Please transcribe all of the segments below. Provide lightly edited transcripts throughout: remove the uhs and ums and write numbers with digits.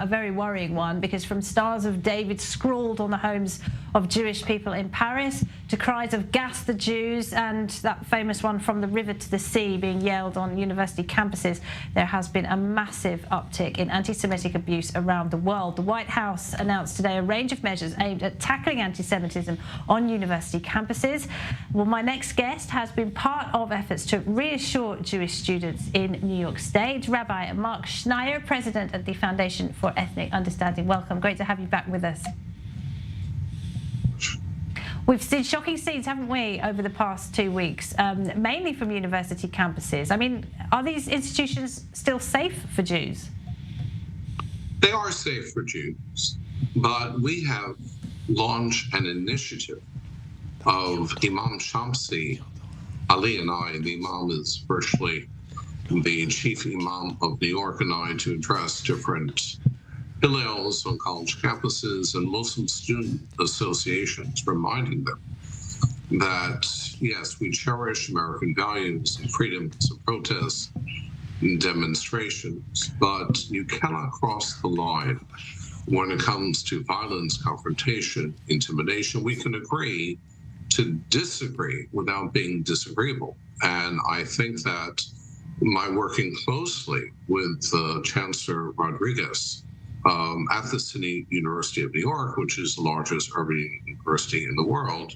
A very worrying one, because from stars of David scrawled on the homes of Jewish people in Paris to cries of "gas the Jews," and that famous one "from the river to the sea" being yelled on university campuses, there has been a massive uptick in anti-Semitic abuse around the world. The White House announced today a range of measures aimed at tackling anti-Semitism on university campuses. Well, my next guest has been part of efforts to reassure Jewish students in New York State. Rabbi Marc Schneier, president of the Foundation for Ethnic Understanding. Welcome. Great to have you back with us. We've seen shocking scenes, haven't we, over the past 2 weeks, mainly from university campuses. I mean, are these institutions still safe for Jews? They are safe for Jews, but we have launched an initiative of Imam Shamsi, Ali and I. The Imam is virtually the chief Imam of New York, and I, to address different Hillels on college campuses and Muslim student associations, reminding them that, yes, we cherish American values and freedoms of protest and demonstrations, but you cannot cross the line when it comes to violence, confrontation, intimidation. We can agree to disagree without being disagreeable. And I think that my working closely with Chancellor Rodriguez at the City University of New York, which is the largest urban university in the world,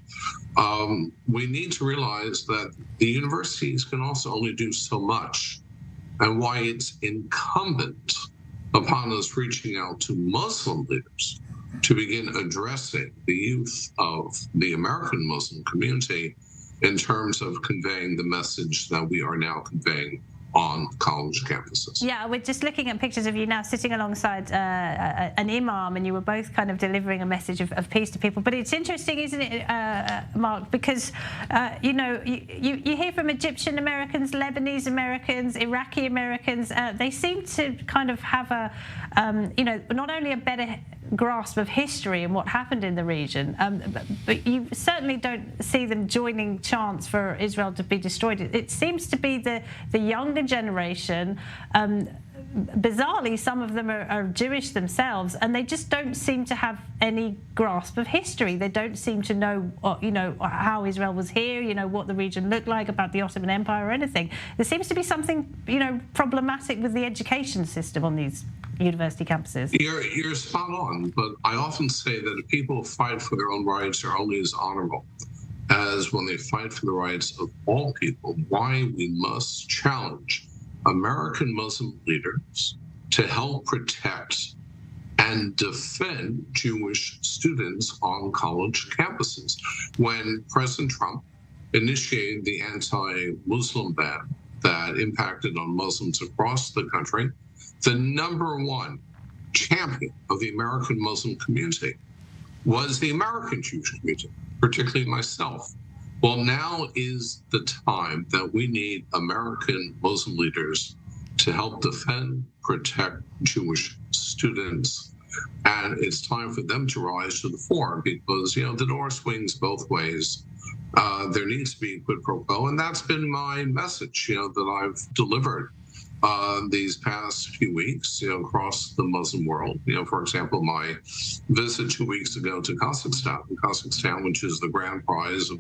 we need to realize that the universities can also only do so much, and why it's incumbent upon us reaching out to Muslim leaders to begin addressing the youth of the American Muslim community in terms of conveying the message that we are now conveying on college campuses. Yeah, we're just looking at pictures of you now sitting alongside an imam, and you were both kind of delivering a message of peace to people. But it's interesting, isn't it, Mark, because, you know, you hear from Egyptian Americans, Lebanese Americans, Iraqi Americans. They seem to kind of have a, you know, not only a better grasp of history and what happened in the region, but you certainly don't see them joining chants for Israel to be destroyed. It seems to be the younger generation. Bizarrely, some of them are Jewish themselves, and they just don't seem to have any grasp of history. They don't seem to know, you know, how Israel was here, you know, what the region looked like, about the Ottoman Empire or anything. There seems to be something, you know, problematic with the education system on these university campuses. You're spot on, but I often say that if people fight for their own rights are only as honorable as when they fight for the rights of all people. Why we must challenge American Muslim leaders to help protect and defend Jewish students on college campuses. When President Trump initiated the anti-Muslim ban that impacted on Muslims across the country, the #1 champion of the American Muslim community was the American Jewish community, particularly myself. Well, now is the time that we need American Muslim leaders to help defend, protect Jewish students. And it's time for them to rise to the fore, because, you know, the door swings both ways. There needs to be quid pro quo, and that's been my message, you know, that I've delivered these past few weeks, you know, across the Muslim world. You know, for example, my visit 2 weeks ago to Kazakhstan, which is the grand prize of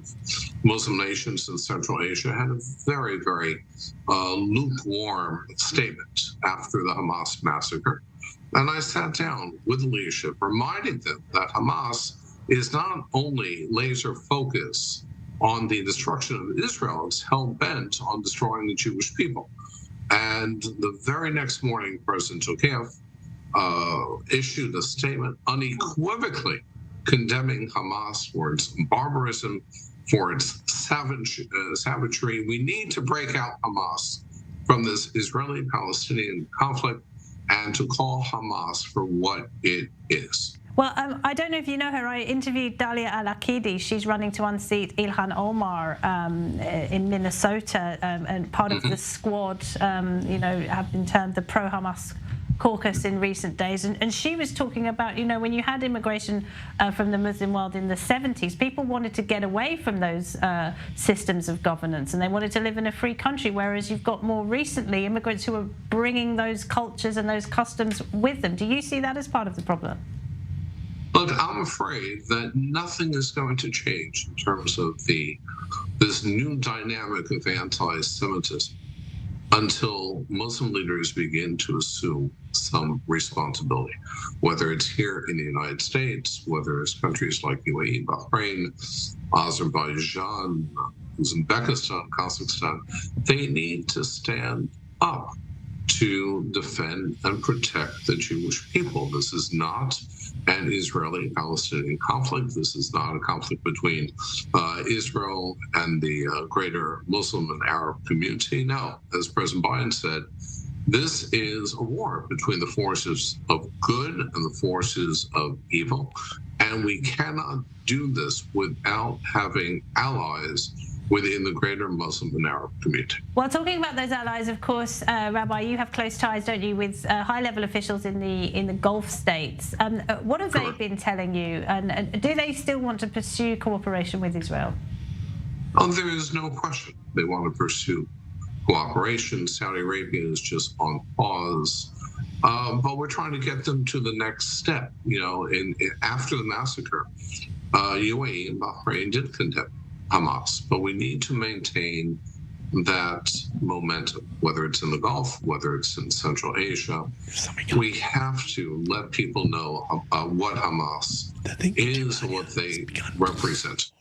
Muslim nations in Central Asia, had a very, very lukewarm statement after the Hamas massacre. And I sat down with the leadership, reminding them that Hamas is not only laser focused on the destruction of Israel, it's hell-bent on destroying the Jewish people. And the very next morning, President Tokayev issued a statement unequivocally condemning Hamas for its barbarism, for its savagery. We need to break out Hamas from this Israeli-Palestinian conflict and to call Hamas for what it is. Well, I don't know if you know her. I interviewed Dalia Al-Akidi. She's running to unseat Ilhan Omar in Minnesota, and part of the squad, you know, have been termed the pro-Hamas caucus in recent days, and she was talking about, when you had immigration from the Muslim world in the 70s, people wanted to get away from those systems of governance, and they wanted to live in a free country, whereas you've got more recently immigrants who are bringing those cultures and those customs with them. Do you see that as part of the problem? Look, I'm afraid that nothing is going to change in terms of this new dynamic of anti-Semitism until Muslim leaders begin to assume some responsibility, whether it's here in the United States, whether it's countries like UAE, Bahrain, Azerbaijan, Uzbekistan, Kazakhstan. They need to stand up to defend and protect the Jewish people. This is not an Israeli-Palestinian conflict. This is not a conflict between Israel and the greater Muslim and Arab community. No, as President Biden said, this is a war between the forces of good and the forces of evil, and we cannot do this without having allies within the greater Muslim and Arab community. Well, talking about those allies, of course, Rabbi, you have close ties, don't you, with high-level officials in the Gulf states. What have they been telling you, and do they still want to pursue cooperation with Israel? There is no question they want to pursue cooperation. Saudi Arabia is just on pause, but we're trying to get them to the next step. After the massacre, UAE and Bahrain did condemn Hamas, but we need to maintain that momentum, whether it's in the Gulf, whether it's in Central Asia. We have to let people know what Hamas is and what they represent.